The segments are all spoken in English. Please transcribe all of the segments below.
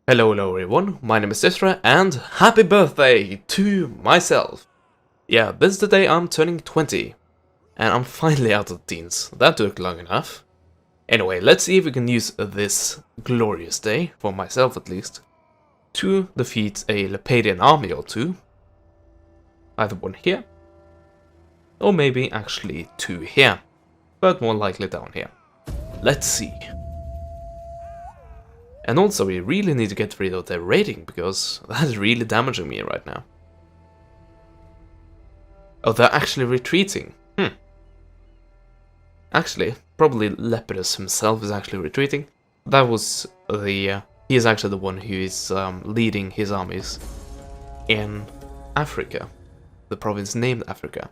Hello everyone, my name is Isra and happy birthday to myself! Yeah, this is the day I'm turning 20 and I'm finally out of the teens. That took long enough. Anyway, let's see if we can use this glorious day, for myself at least, to defeat a Lepadian army or two. Either one here, or maybe actually two here, but more likely down here. Let's see. And also, we really need to get rid of their raiding, because that's really damaging me right now. Oh, they're actually retreating. Actually, probably Lepidus himself is actually retreating. That was the... he is actually the one who is leading his armies in Africa. The province named Africa.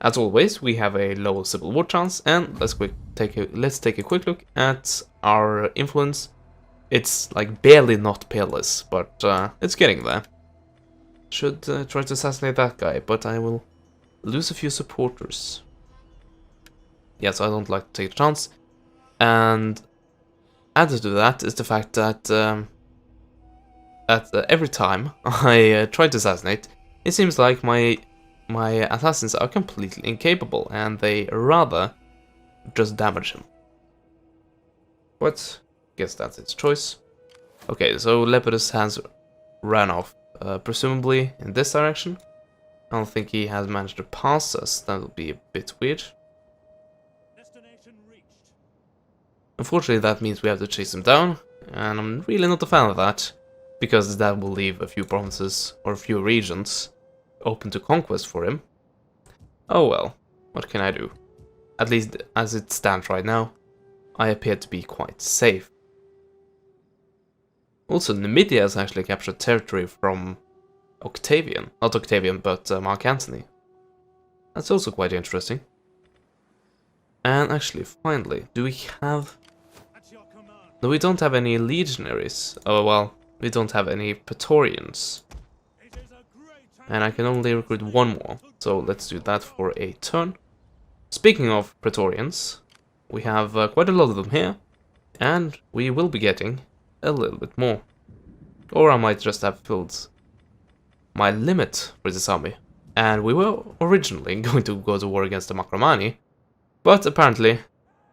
As always, we have a low civil war chance, and let's take a quick look at our influence. It's like barely not peerless, but it's getting there. Should try to assassinate that guy, but I will lose a few supporters. Yes, I don't like to take a chance. And added to that is the fact that every time I try to assassinate, it seems like my assassins are completely incapable, and they rather just damage him. But guess that's its choice. Okay, so Lepidus has ran off, presumably in this direction. I don't think he has managed to pass us. That would be a bit weird. Unfortunately, that means we have to chase him down, and I'm really not a fan of that, because that will leave a few provinces or a few regions open to conquest for him. Oh well, what can I do? At least as it stands right now, I appear to be quite safe. Also, Numidia has actually captured territory from Octavian. Not Octavian, but Mark Antony. That's also quite interesting. And actually, finally, do we have... No, we don't have any legionaries. Oh, well, we don't have any Praetorians. And I can only recruit one more, so let's do that for a turn. Speaking of Praetorians, we have quite a lot of them here, and we will be getting a little bit more. Or I might just have filled my limit for this army. And we were originally going to go to war against the Macromani, but apparently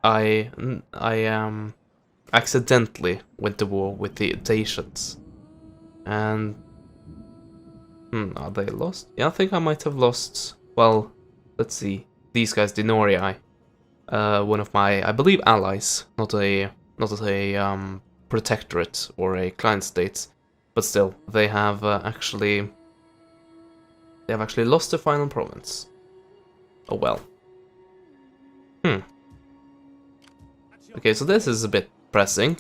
I accidentally went to war with the Dacians. And are they lost? Yeah, I think I might have lost. Well, let's see. These guys, Denorii, one of my, I believe, allies, not a protectorate or a client state, but still, they have actually lost their final province. Oh well. Okay, so this is a bit pressing.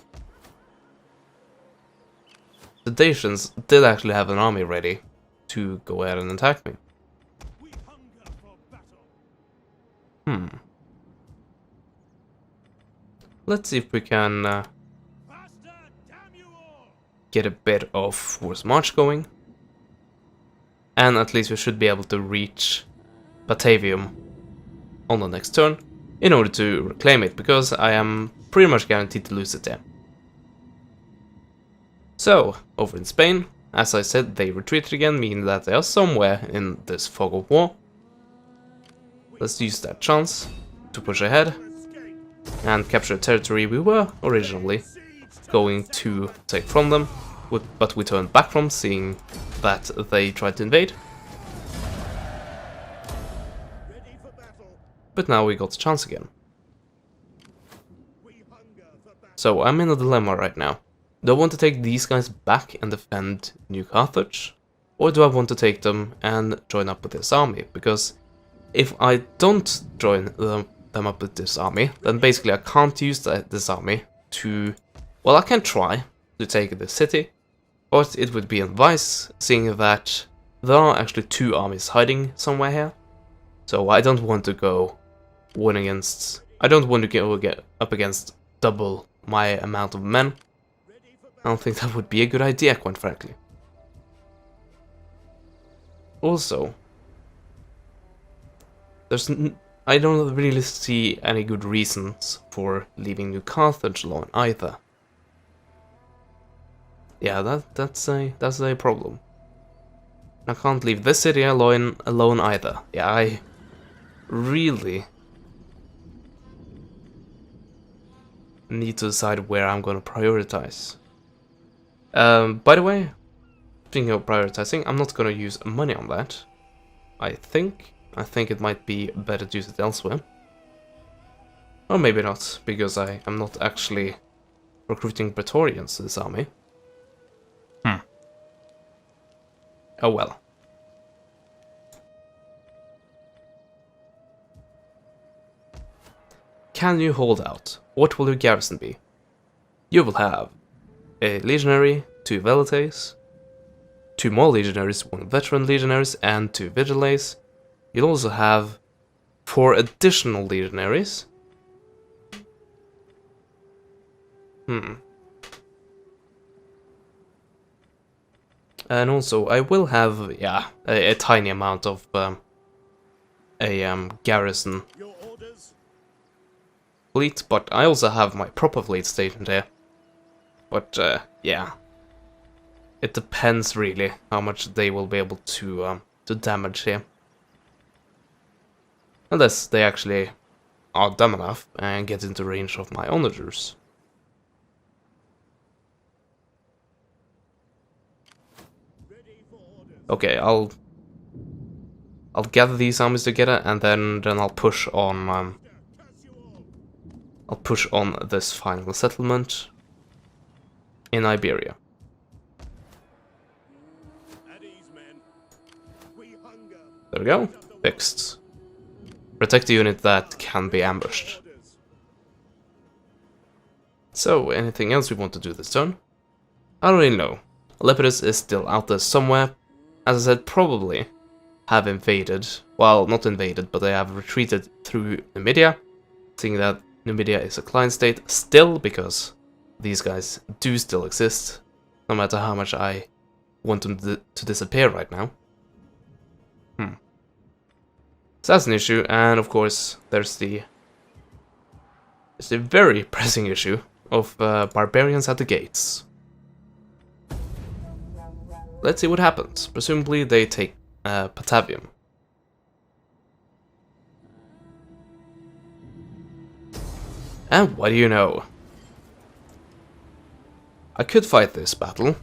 The Dacians did actually have an army ready to go ahead and attack me. Let's see if we can get a bit of force march going. And at least we should be able to reach Batavium on the next turn in order to reclaim it, because I am pretty much guaranteed to lose it there. So, over in Spain, as I said, they retreated again, meaning that they are somewhere in this fog of war. Let's use that chance to push ahead and capture a territory we were originally going to take from them, but we turned back from, seeing that they tried to invade. But now we got the chance again. So I'm in a dilemma right now. Do I want to take these guys back and defend New Carthage? Or do I want to take them and join up with this army? Because if I don't join them up with this army, then basically I can't use this army to... Well, I can try to take the city, but it would be unwise, seeing that there are actually two armies hiding somewhere here. So I don't want to go one against... I don't want to get up against double my amount of men. I don't think that would be a good idea, quite frankly. Also, I don't really see any good reasons for leaving New Carthage alone either. Yeah, that's a problem. I can't leave this city alone either. Yeah, I really need to decide where I'm gonna prioritize. By the way, speaking of prioritizing, I'm not gonna use money on that. I think it might be better to use it elsewhere. Or maybe not, because I am not actually recruiting Praetorians to this army. Oh well. Can you hold out? What will your garrison be? You will have a legionary, 2 velites, 2 more legionaries, 1 veteran legionaries, and 2 vigiles. You'll also have 4 additional legionaries. And also, I will have, yeah, a tiny amount of garrison fleet, but I also have my proper fleet stationed here. But yeah, it depends really how much they will be able to damage here, unless they actually are dumb enough and get into range of my onagers. Okay, I'll gather these armies together, and then I'll push on this final settlement in Iberia. There we go, fixed. Protect the unit that can be ambushed. So, anything else we want to do this turn? I don't really know. Lepidus is still out there somewhere. As I said, probably have invaded, well, not invaded, but they have retreated through Numidia, seeing that Numidia is a client state still, because these guys do still exist, no matter how much I want them to disappear right now. So that's an issue, and of course there's the very pressing issue of barbarians at the gates. Let's see what happens. Presumably they take Octavian. And what do you know? I could fight this battle,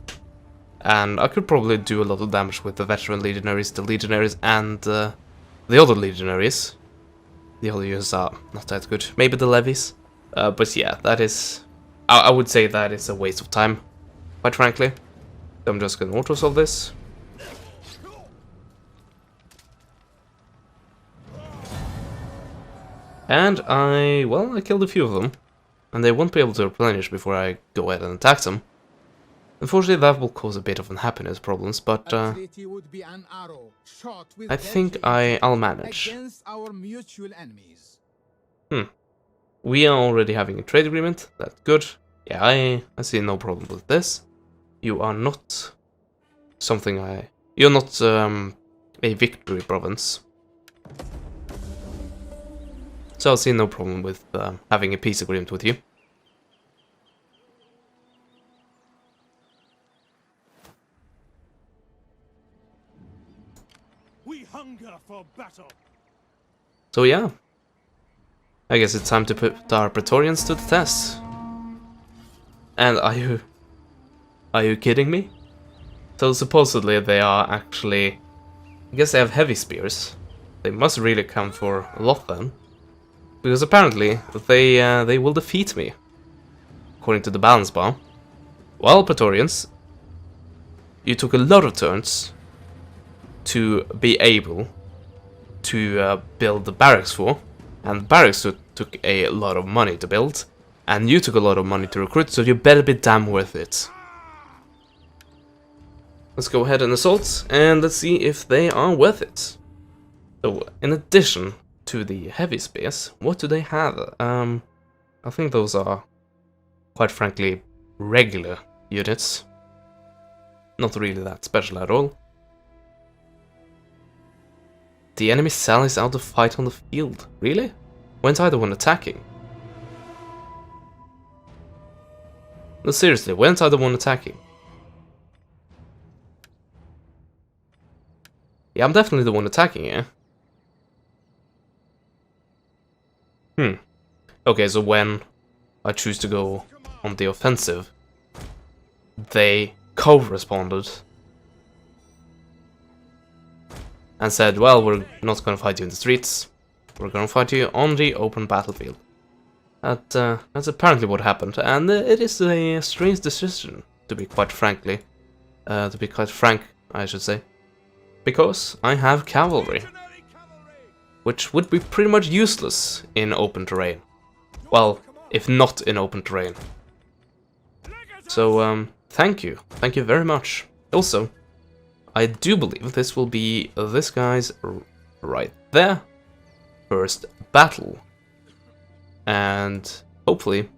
and I could probably do a lot of damage with the veteran legionaries, the legionaries, and the other legionaries. The other units are not that good. Maybe the levies. But yeah, that is... I would say that is a waste of time, quite frankly. I'm just gonna auto-solve this. And I killed a few of them. And they won't be able to replenish before I go ahead and attack them. Unfortunately, that will cause a bit of unhappiness problems, but I think I'll manage. We are already having a trade agreement. That's good. Yeah, I see no problem with this. You are not something you're not a victory province. So I'll see no problem with having a peace agreement with you. We hunger for battle. So yeah, I guess it's time to put our Praetorians to the test. And are you kidding me? So supposedly they are actually, I guess they have heavy spears. They must really come for a lot then, because apparently they will defeat me, according to the balance bar. Well, Praetorians, you took a lot of turns to be able to build the barracks for, and the barracks took a lot of money to build, and you took a lot of money to recruit, so you better be damn worth it. Let's go ahead and assault, and let's see if they are worth it. So, in addition to the heavy spears, what do they have? I think those are, quite frankly, regular units. Not really that special at all. The enemy sallies out to fight on the field. Really? When's either one attacking? No, seriously, when's either one attacking? Yeah, I'm definitely the one attacking here. Okay, so when I choose to go on the offensive, they co-responded and said, well, we're not gonna fight you in the streets, we're gonna fight you on the open battlefield. That's apparently what happened, and it is a strange decision, to be quite frank, I should say, because I have cavalry, which would be pretty much useless in open terrain. Well, if not in open terrain. So, thank you very much. Also, I do believe this will be this guy's right there first battle. And hopefully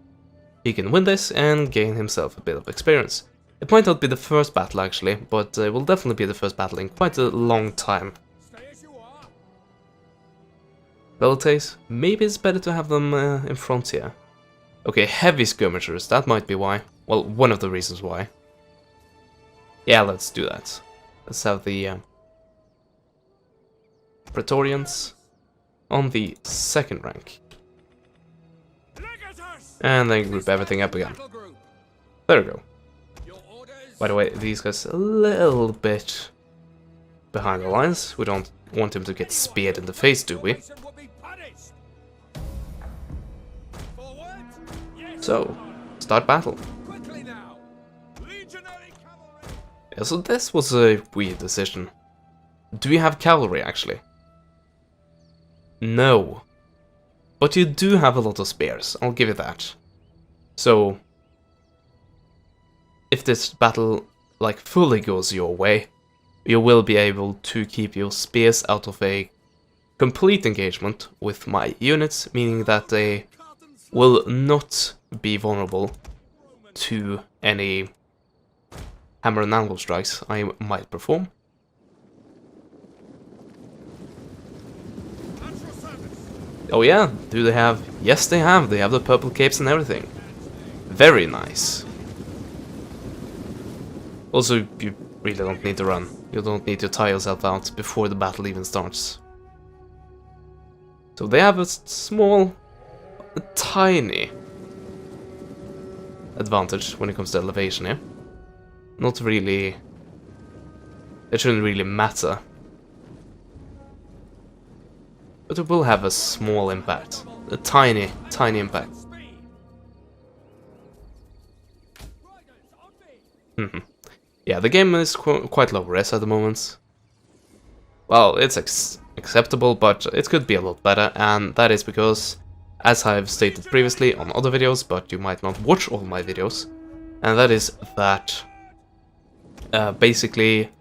he can win this and gain himself a bit of experience. It might not be the first battle actually, but it will definitely be the first battle in quite a long time. Velites, maybe it's better to have them in front here. Okay, heavy skirmishers, that might be why. Well, one of the reasons why. Yeah, let's do that. Let's have the Praetorians on the second rank. And then group everything up again. There we go. By the way, these guys a little bit behind the lines. We don't want him to get speared in the face, do we? So, start battle. Yeah, so this was a weird decision. Do you have cavalry, actually? No. But you do have a lot of spears, I'll give you that. So, if this battle, like, fully goes your way, you will be able to keep your spears out of a complete engagement with my units, meaning that they will not be vulnerable to any hammer and anvil strikes I might perform. Oh yeah, do they have? Yes, they have. They have the purple capes and everything. Very nice. Also, you really don't need to run. You don't need to tire yourself out before the battle even starts. So they have a small, a tiny advantage when it comes to elevation here. Not really. It shouldn't really matter. But it will have a small impact. A tiny, tiny impact. Yeah, the game is quite low res at the moment. Well, it's acceptable, but it could be a lot better, and that is because, as I've stated previously on other videos, but you might not watch all my videos, and that is that basically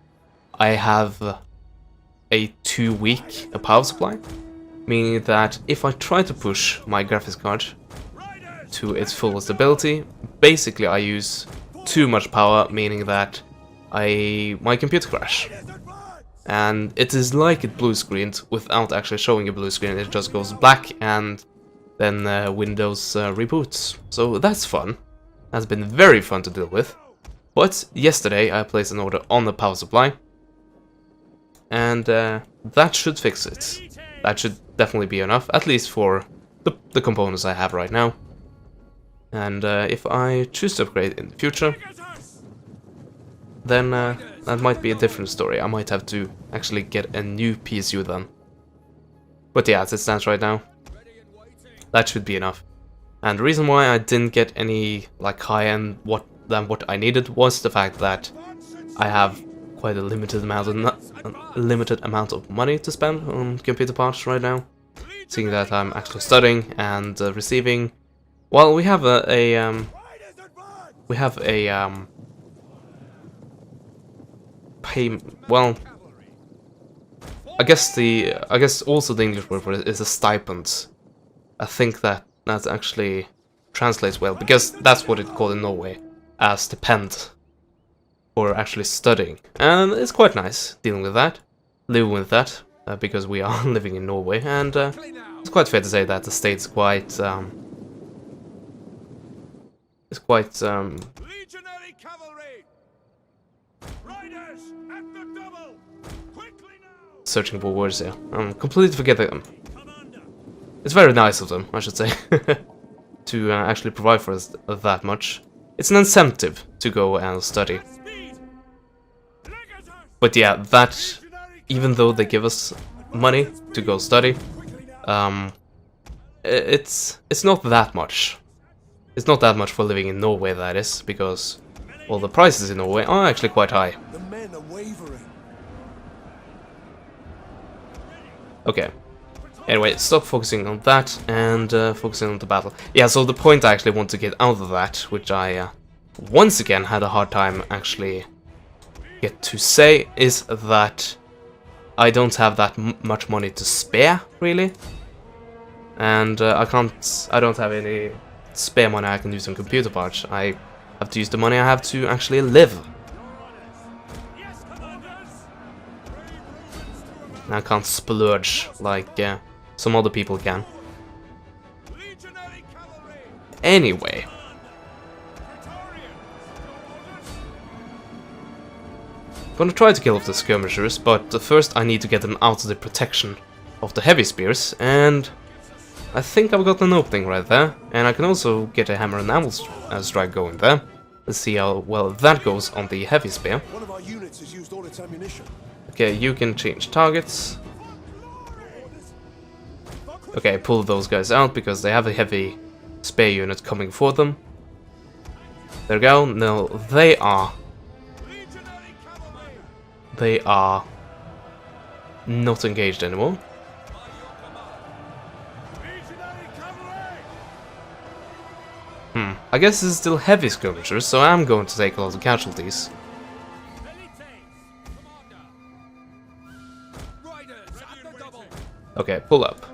I have a 2-week power supply, meaning that if I try to push my graphics card to its fullest ability, basically I use too much power, meaning that my computer crash. And it is like it blue screened without actually showing a blue screen, it just goes black and then Windows reboots. So that's fun. That's been very fun to deal with. But yesterday I placed an order on the power supply, and that should fix it. That should definitely be enough, at least for the components I have right now. And if I choose to upgrade in the future, then that might be a different story. I might have to actually get a new PSU then. But yeah, as it stands right now, that should be enough. And the reason why I didn't get any like high-end than what I needed was the fact that I have quite a limited amount of money to spend on computer parts right now, seeing that I'm actually studying and receiving. Well, we have well, I guess also the English word for it is a stipend. I think that actually translates well, because that's what it's called in Norway, as stipend for actually studying. And it's quite nice dealing with that, living with that, because we are living in Norway, and it's quite fair to say that the state's quite Legionary cavalry! Riders at the double! Quickly now! searching for words here. I'm completely forgetting them. It's very nice of them, I should say, to actually provide for us that much. It's an incentive to go and study. But yeah, that, even though they give us money to go study, it's not that much. It's not that much for living in Norway, that is, because, well, the prices in Norway are actually quite high. The men are wavering. Okay. Anyway, stop focusing on that and focusing on the battle. Yeah, so the point I actually want to get out of that, which I once again had a hard time actually get to say, is that I don't have that much money to spare, really. And I don't have any spare money I can use on computer parts. I have to use the money I have to actually live. And I can't splurge like some other people can. Anyway. Gonna try to kill off the skirmishers, but first I need to get them out of the protection of the heavy spears, and I think I've got an opening right there, and I can also get a hammer and anvil strike going there. Let's see how well that goes on the heavy spear. One of our units has used all its ammunition. Okay, you can change targets. Okay, pull those guys out because they have a heavy spear unit coming for them. There we go. No, they are not engaged anymore. I guess this is still heavy skirmishers, so I'm going to take a lot of casualties. Okay, pull up.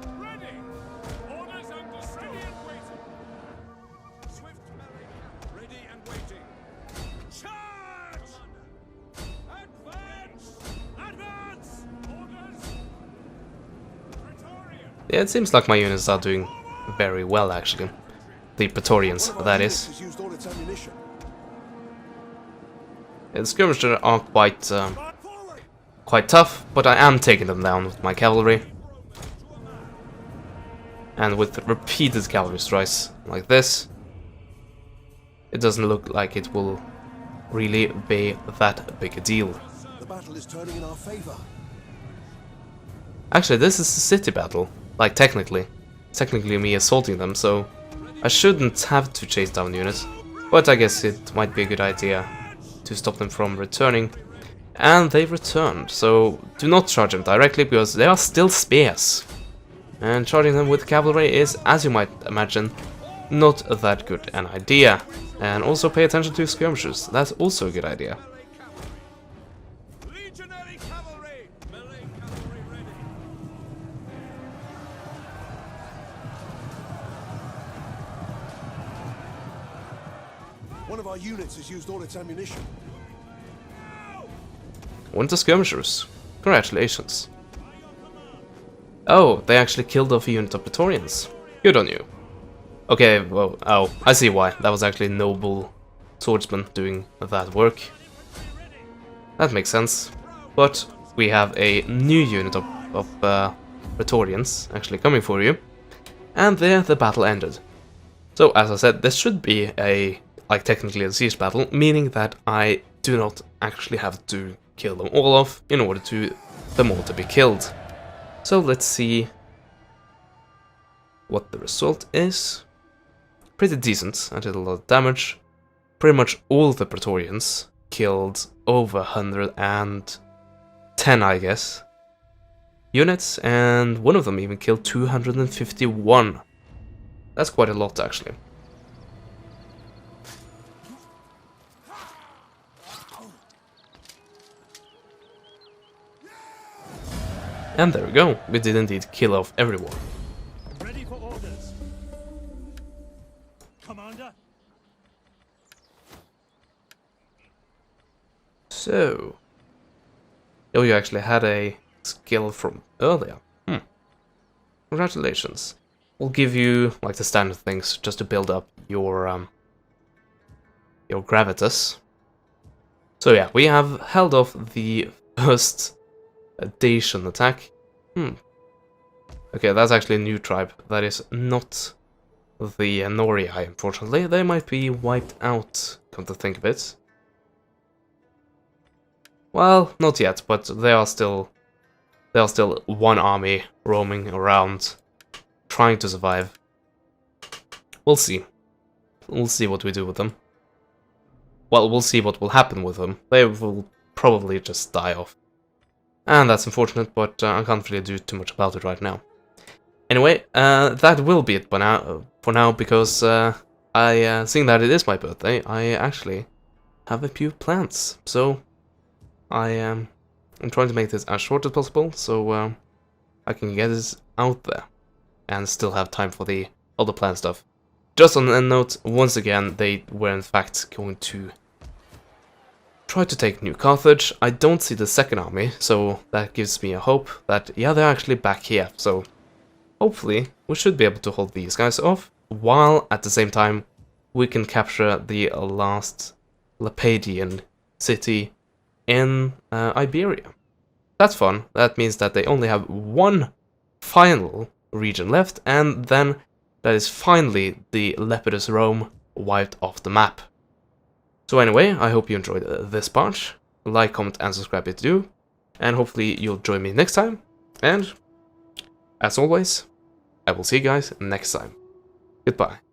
Yeah, it seems like my units are doing very well, actually. The Praetorians, that is. Yeah, the skirmishers are quite tough, but I am taking them down with my cavalry. And with repeated cavalry strikes like this, it doesn't look like it will really be that big a deal. The battle is turning in our favor. Actually, this is a city battle. Like, technically me assaulting them, so I shouldn't have to chase down units, but I guess it might be a good idea to stop them from returning. And they returned, so do not charge them directly, because they are still spears. And charging them with cavalry is, as you might imagine, not that good an idea. And also pay attention to skirmishers, that's also a good idea. One of our units has used all its ammunition. Winter skirmishers. Congratulations. Oh, they actually killed off a unit of Praetorians. Good on you. Okay, well, oh, I see why. That was actually noble swordsmen doing that work. That makes sense. But we have a new unit of Praetorians actually coming for you. And there the battle ended. So, as I said, this should be technically a siege battle, meaning that I do not actually have to kill them all off in order to them all to be killed. So let's see what the result is. Pretty decent. I did a lot of damage. Pretty much all the Praetorians killed over 110, I guess, units, and one of them even killed 251. That's quite a lot, actually. And there we go, we did indeed kill off everyone. Ready for orders. Commander. So... oh, you actually had a skill from earlier. Congratulations. We'll give you, like, the standard things, just to build up your gravitas. So yeah, we have held off the first A Dacian attack. Okay, that's actually a new tribe. That is not the Norii, unfortunately. They might be wiped out, come to think of it. Well, not yet, but they are still one army roaming around, trying to survive. We'll see. We'll see what we do with them. Well, we'll see what will happen with them. They will probably just die off. And that's unfortunate, but I can't really do too much about it right now. Anyway, that will be it for now, because seeing that it is my birthday, I actually have a few plans. So, I'm trying to make this as short as possible, so I can get this out there, and still have time for the other plan stuff. Just on a note, once again, they were in fact going to try to take New Carthage. I don't see the second army, so that gives me a hope that, yeah, they're actually back here. So hopefully we should be able to hold these guys off, while at the same time we can capture the last Lapadian city in Iberia. That's fun. That means that they only have one final region left, and then that is finally the Lepidus Rome wiped off the map. So anyway, I hope you enjoyed this part. Like, comment, and subscribe if you do. And hopefully you'll join me next time. And, as always, I will see you guys next time. Goodbye.